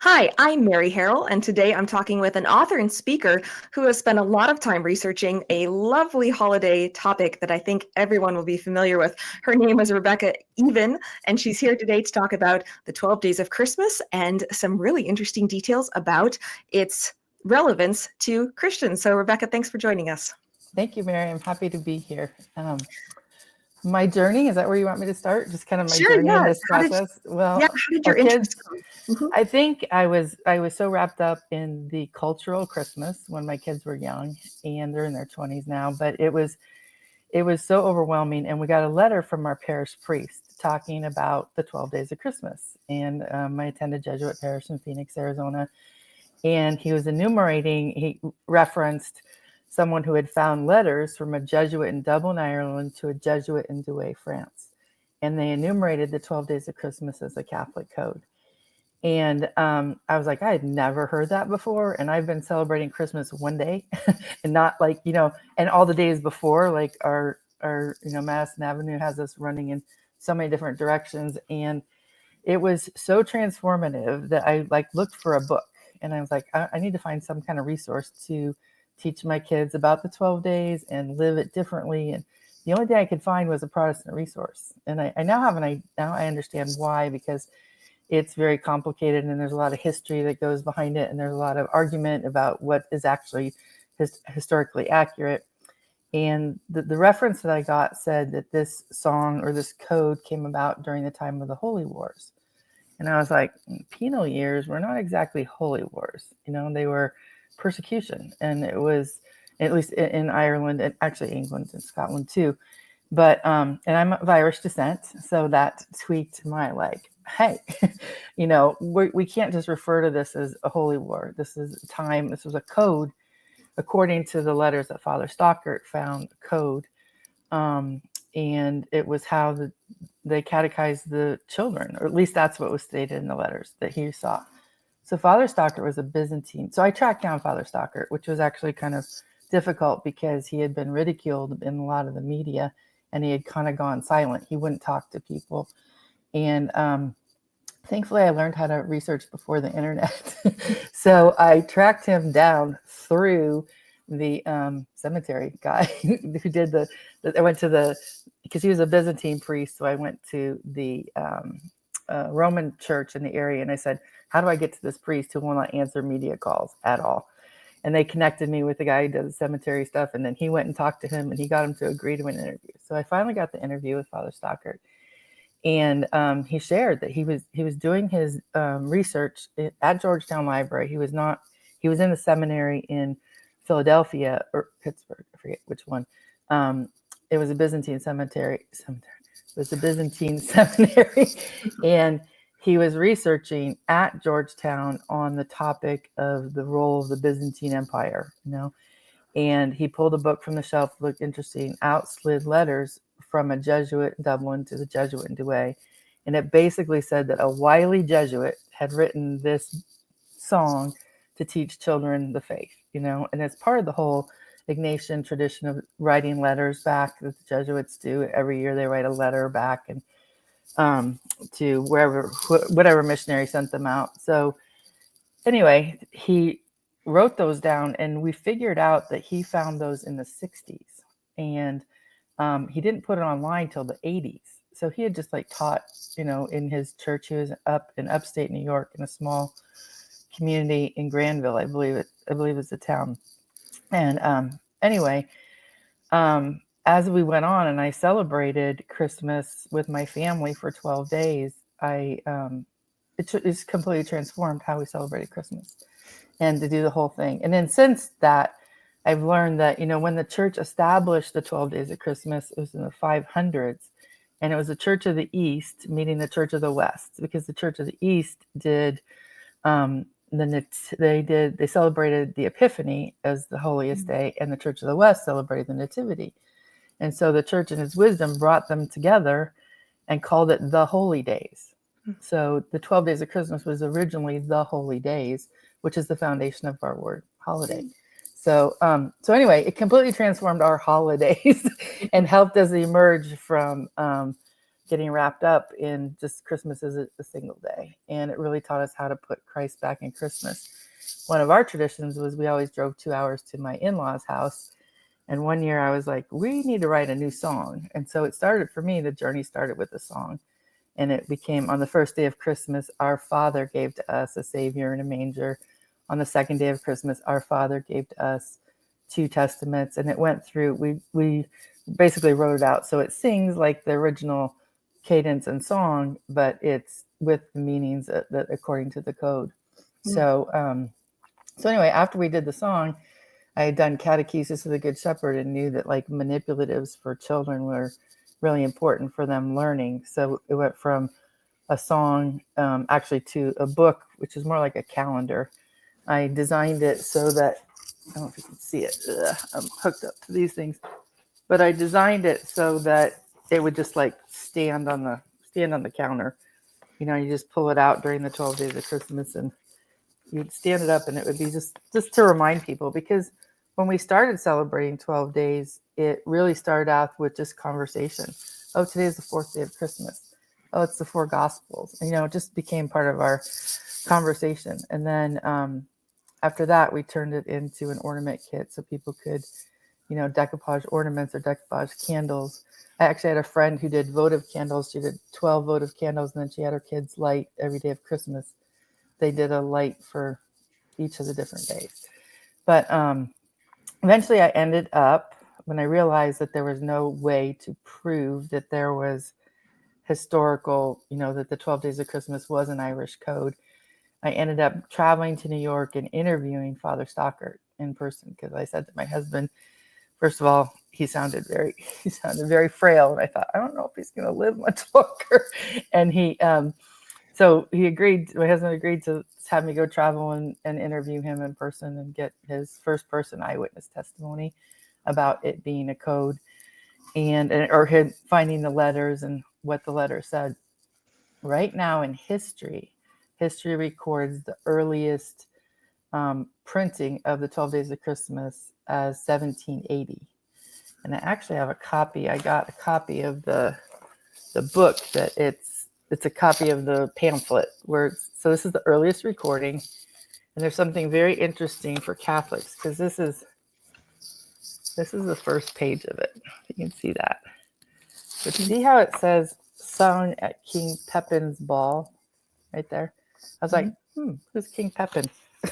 Hi, I'm Mary Harrell, and today I'm talking with an author and speaker who has spent a lot of time researching a lovely holiday topic that I think everyone will be familiar with. Her name is Rebecca Even, and she's here today to talk about the 12 days of Christmas and some really interesting details about its relevance to Christians. So, Rebecca, thanks for joining us. Thank you, Mary. I'm happy to be here. My journey, is that where you want me to start? Just kind of my Sure, journey in yeah. this process. Yeah, Well, how did our your interest kids, come? Mhm. I think I was so wrapped up in the cultural Christmas when my kids were young, and they're in their 20s now, but it was so overwhelming. And we got a letter from our parish priest talking about the 12 days of Christmas. And I attended Jesuit parish in Phoenix, Arizona, and he was enumerating, he referenced someone who had found letters from a Jesuit in Dublin, Ireland to a Jesuit in Douai, France. And they enumerated the 12 days of Christmas as a Catholic code. And I was like, I had never heard that before. And I've been celebrating Christmas one day and not like, and all the days before, like our Madison Avenue has us running in so many different directions. And it was so transformative that I like looked for a book, and I was like, I need to find some kind of resource to teach my kids about the 12 days and live it differently. And the only thing I could find was a Protestant resource. And I now have now I understand why, because it's very complicated and there's a lot of history that goes behind it. And there's a lot of argument about what is actually historically accurate. And the reference that I got said that this song or this code came about during the time of the Holy Wars. And I was like, penal years were not exactly holy wars. They were persecution. And it was, at least in Ireland, and actually England and Scotland too. But, and I'm of Irish descent. So that tweaked my, like, hey, we can't just refer to this as a holy war. This is a time, this was a code, according to the letters that Father Stockert found, code. And it was how they catechized the children, or at least that's what was stated in the letters that he saw. So Father Stockert was a Byzantine. So I tracked down Father Stockert, which was actually kind of difficult because he had been ridiculed in a lot of the media and he had kind of gone silent. He wouldn't talk to people. And thankfully, I learned how to research before the internet. So I tracked him down through the cemetery guy who did I went to because he was a Byzantine priest. So I went to the Roman church in the area and I said, how do I get to this priest who will not answer media calls at all? And they connected me with the guy who does the cemetery stuff. And then he went and talked to him and he got him to agree to an interview. So I finally got the interview with Father Stockert. And he shared that he was doing his research at Georgetown Library. He was in the seminary in Philadelphia or Pittsburgh, I forget which one. It was a Byzantine cemetery. It was a Byzantine seminary, and he was researching at Georgetown on the topic of the role of the Byzantine Empire. And he pulled a book from the shelf, looked interesting, out slid letters from a Jesuit in Dublin to the Jesuit in Douai. And it basically said that a wily Jesuit had written this song to teach children the faith, and it's part of the whole Ignatian tradition of writing letters back that the Jesuits do. Every year they write a letter back and to whatever missionary sent them out. So anyway, he wrote those down and we figured out that he found those in the 60s. And he didn't put it online till the 80s. So he had just like taught, in his church. He was up in upstate New York in a small community in Granville, I believe it's a town. And anyway, as we went on and I celebrated Christmas with my family for 12 days, it's completely transformed how we celebrated Christmas and to do the whole thing. And then since that, I've learned that, when the church established the 12 days of Christmas, it was in the 500s. And it was the Church of the East meeting the Church of the West, because the Church of the East did, they celebrated the Epiphany as the holiest day, and the Church of the West celebrated the Nativity. And so the church in its wisdom brought them together and called it the Holy Days. So the 12 days of Christmas was originally the Holy Days, which is the foundation of our word holiday. So anyway, it completely transformed our holidays and helped us emerge from getting wrapped up in just Christmas as a single day. And it really taught us how to put Christ back in Christmas. One of our traditions was we always drove 2 hours to my in-laws' house. And one year I was like, we need to write a new song. And so it started for me, the journey started with a song. And it became, on the first day of Christmas, our Father gave to us a Savior in a manger. On the second day of Christmas, our Father gave to us 2 testaments. And it went through, we basically wrote it out. So it sings like the original cadence and song, but it's with the meanings that according to the code. So anyway, after we did the song, I had done catechesis of the Good Shepherd and knew that like manipulatives for children were really important for them learning. So it went from a song actually to a book, which is more like a calendar. I designed it so that, I don't know if you can see it. I'm hooked up to these things, but I designed it so that it would just like stand on the counter. You know, you just pull it out during the 12 days of Christmas and you'd stand it up, and it would be just to remind people, because when we started celebrating 12 days, it really started out with just conversation. Oh, today is the 4th day of Christmas. Oh, it's the 4 Gospels. And, you know, it just became part of our conversation. And then after that, we turned it into an ornament kit so people could, you know, decoupage ornaments or decoupage candles. I actually had a friend who did votive candles. She did 12 votive candles, and then she had her kids light every day of Christmas. They did a light for each of the different days. But eventually I ended up, when I realized that there was no way to prove that there was historical, you know, that the 12 days of Christmas was an Irish code, I ended up traveling to New York and interviewing Father Stockart in person, because I said to my husband, first of all, he sounded very frail, and I thought, I don't know if he's going to live much longer. And so he agreed. My husband agreed to have me go travel and interview him in person and get his first-person eyewitness testimony about it being a code, or him finding the letters and what the letter said. Right now in history records the earliest printing of the 12 Days of Christmas as 1780. And I actually have a copy. I got a copy of the book that it's a copy of the pamphlet so this is the earliest recording. And there's something very interesting for Catholics, because this is the first page of it. You can see that. But see how it says sung at King Pepin's ball right there? I was like, who's King Pepin?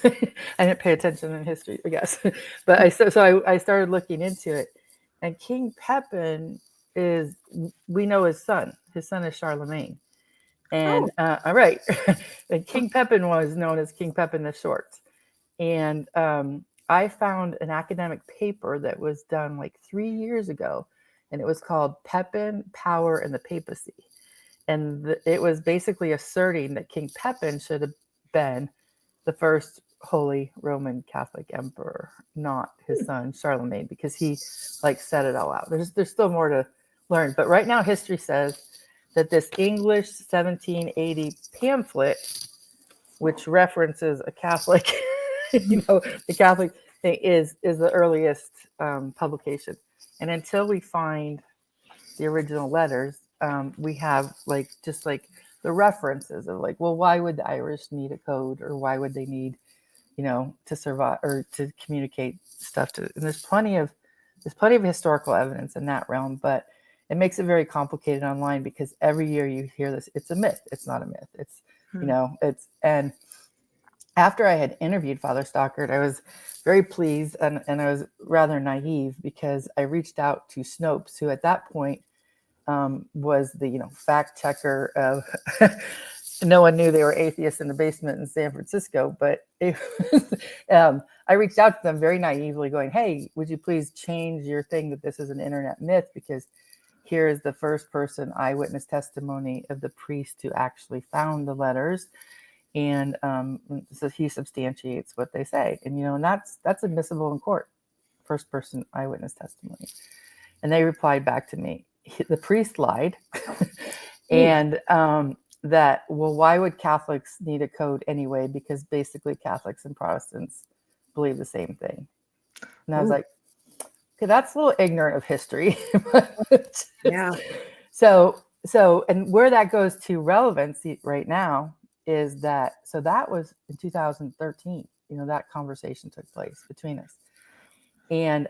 I didn't pay attention in history, I guess. But I started looking into it. And King Pepin we know his son. His son is Charlemagne. And all right. And King Pepin was known as King Pepin the Short. And I found an academic paper that was done like 3 years ago, and it was called Pepin, Power, and the Papacy. And it was basically asserting that King Pepin should have been the first Holy Roman Catholic Emperor, not his son Charlemagne, because he like set it all out. There's still more to learn, but right now history says that this English 1780 pamphlet, which references a Catholic, the Catholic thing, is the earliest publication. And until we find the original letters, we have just the references of well, why would the Irish need a code, or why would they need, to survive or to communicate stuff to? And there's plenty of historical evidence in that realm, but it makes it very complicated online, because every year you hear this. It's a myth. It's not a myth. It's and after I had interviewed Father Stockart, I was very pleased, and I was rather naive, because I reached out to Snopes, who at that point was the fact checker of no one knew they were atheists in the basement in San Francisco, but I reached out to them very naively going, hey, would you please change your thing that this is an internet myth, because here is the first person eyewitness testimony of the priest who actually found the letters. And so he substantiates what they say. And, and that's admissible in court, first person eyewitness testimony. And they replied back to me, the priest lied. And that, well, why would Catholics need a code anyway? Because basically Catholics and Protestants believe the same thing. And I was like, okay, that's a little ignorant of history. Yeah. So So, and where that goes to relevancy right now is that, so that was in 2013, that conversation took place between us. And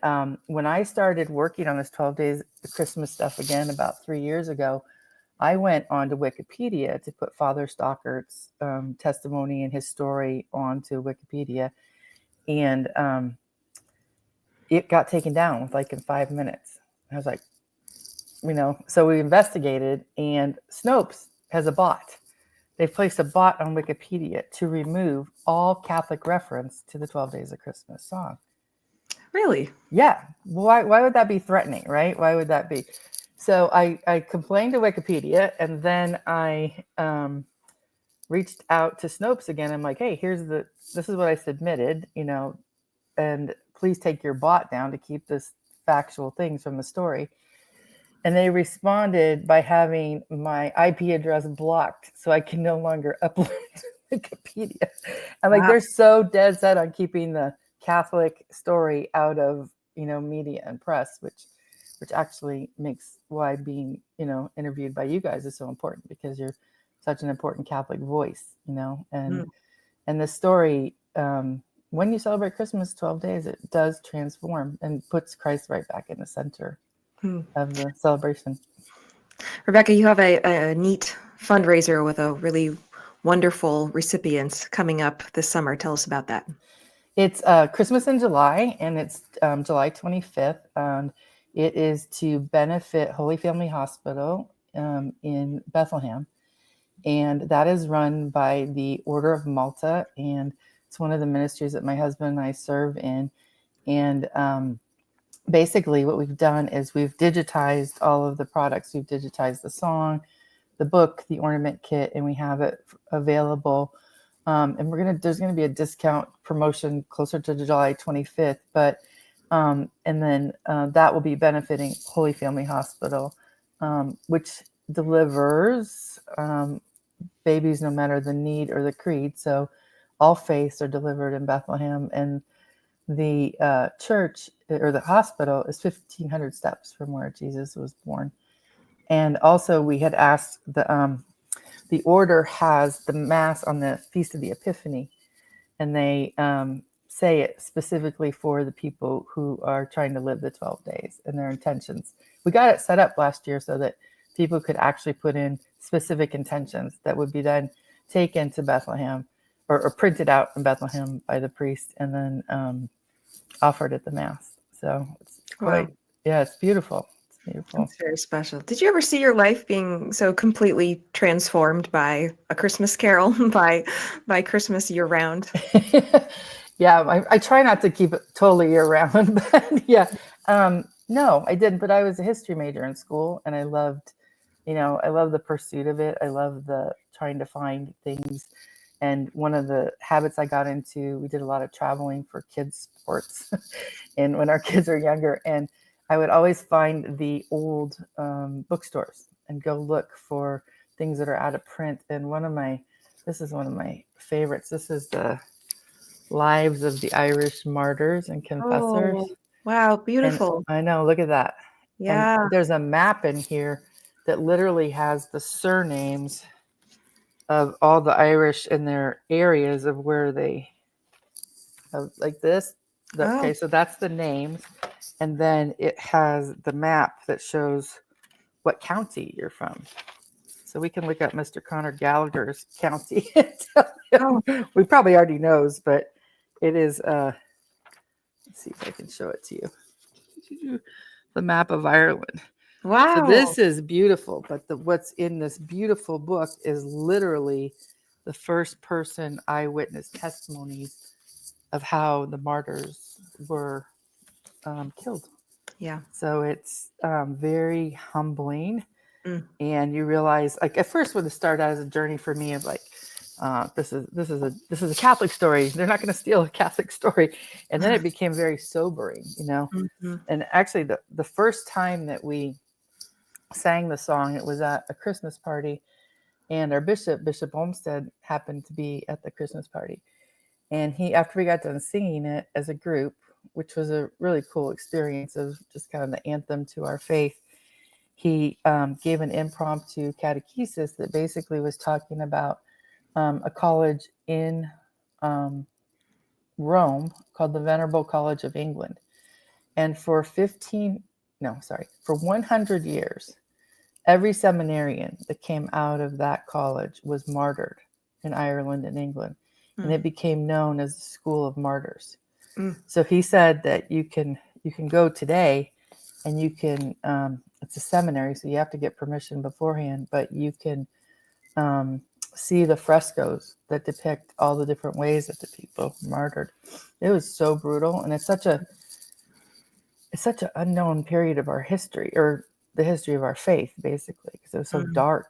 when I started working on this 12 days of Christmas stuff again about 3 years ago, I went onto Wikipedia to put Father Stockert's testimony and his story onto Wikipedia. And it got taken down like in 5 minutes. I was like, so we investigated, and Snopes has a bot. They've placed a bot on Wikipedia to remove all Catholic reference to the 12 Days of Christmas song. Really? Yeah. Why would that be threatening, right? Why would that be? So I complained to Wikipedia, and then I reached out to Snopes again. I'm like, hey, this is what I submitted, and please take your bot down to keep this factual things from the story. And they responded by having my IP address blocked, so I can no longer upload to Wikipedia. I'm like, they're so dead set on keeping the Catholic story out of, media and press, which actually makes why being, interviewed by you guys is so important, because you're such an important Catholic voice, and the story, when you celebrate Christmas 12 days, it does transform and puts Christ right back in the center of the celebration. Rebecca, you have a neat fundraiser with a really wonderful recipient coming up this summer. Tell us about that. It's Christmas in July, and it's July 25th. And it is to benefit Holy Family Hospital in Bethlehem. And that is run by the Order of Malta. And it's one of the ministries that my husband and I serve in. And basically what we've done is we've digitized all of the products. We've digitized the song, the book, the ornament kit, and we have it available. And there's going to be a discount promotion closer to July 25th, but and then that will be benefiting Holy Family Hospital, which delivers babies no matter the need or the creed. So all faiths are delivered in Bethlehem, and the church or the hospital is 1,500 steps from where Jesus was born. And also we had asked the order has the Mass on the Feast of the Epiphany, and they say it specifically for the people who are trying to live the 12 days and their intentions. We got it set up last year so that people could actually put in specific intentions that would be then taken to Bethlehem or printed out in Bethlehem by the priest, and then offered at the Mass. So it's quite, yeah, it's beautiful. It's beautiful. It's very special. Did you ever see your life being so completely transformed by A Christmas Carol, by Christmas year round? Yeah, I try not to keep it totally year round, but yeah. No, I didn't, but I was a history major in school, and I loved the pursuit of it. I love the trying to find things. And one of the habits I got into, we did a lot of traveling for kids sports and when our kids are younger, and I would always find the old bookstores and go look for things that are out of print. And this is one of my favorites. This is the Lives of the Irish Martyrs and Confessors. Oh, wow, beautiful. And I know, look at that. Yeah. And there's a map in here that literally has the surnames of all the Irish in their areas of where they like this. Okay, so that's the names. And then it has the map that shows what county you're from. So we can look up Mr. Connor Gallagher's county and tell him. We probably already knows, but it is, let's see if I can show it to you. The map of Ireland. Wow. So this is beautiful, but what's in this beautiful book is literally the first person eyewitness testimonies of how the martyrs were killed. Yeah. So it's very humbling. And you realize, like, at first when it started out as a journey for me of like, this is a Catholic story. They're not going to steal a Catholic story. And then it became very sobering, And actually the first time that we sang the song, it was at a Christmas party, and our Bishop Olmsted, happened to be at the Christmas party. And after we got done singing it as a group, which was a really cool experience of just kind of the anthem to our faith, he gave an impromptu catechesis that basically was talking about a college in Rome called the Venerable College of England. And for 100 years, every seminarian that came out of that college was martyred in Ireland and England. And it became known as the School of Martyrs. So he said that you can go today and you can, it's a seminary, so you have to get permission beforehand, but you can see the frescoes that depict all the different ways that the people martyred. It was so brutal, and it's such an unknown period of our history, or the history of our faith, basically, because it was so dark,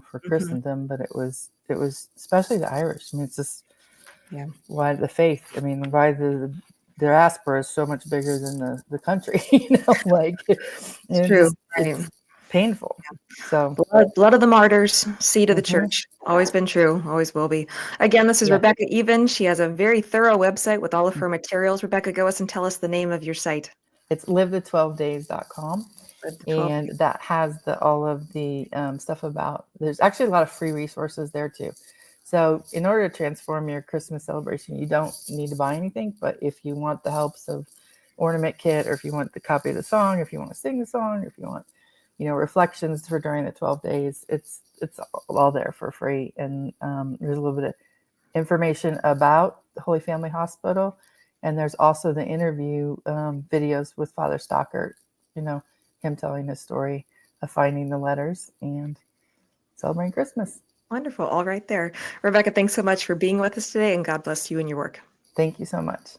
for Christendom. But it was especially the Irish. I mean, it's just why the faith. I mean, why the diaspora is so much bigger than the country. It's true. It's painful. So blood of the martyrs, seed of the church. Always been true, always will be. Again, this is Rebecca Even. She has a very thorough website with all of her materials. Rebecca, go us and tell us the name of your site. It's livethe12days.com. And that has all of the stuff about, there's actually a lot of free resources there too. So in order to transform your Christmas celebration, you don't need to buy anything, but if you want the helps of ornament kit, or if you want the copy of the song, if you want to sing the song, if you want, reflections for during the 12 days, it's all there for free. And there's a little bit of information about the Holy Family Hospital. And there's also the interview videos with Father Stockert, him telling his story of finding the letters and celebrating Christmas. Wonderful. All right there. Rebecca, thanks so much for being with us today, and God bless you and your work. Thank you so much.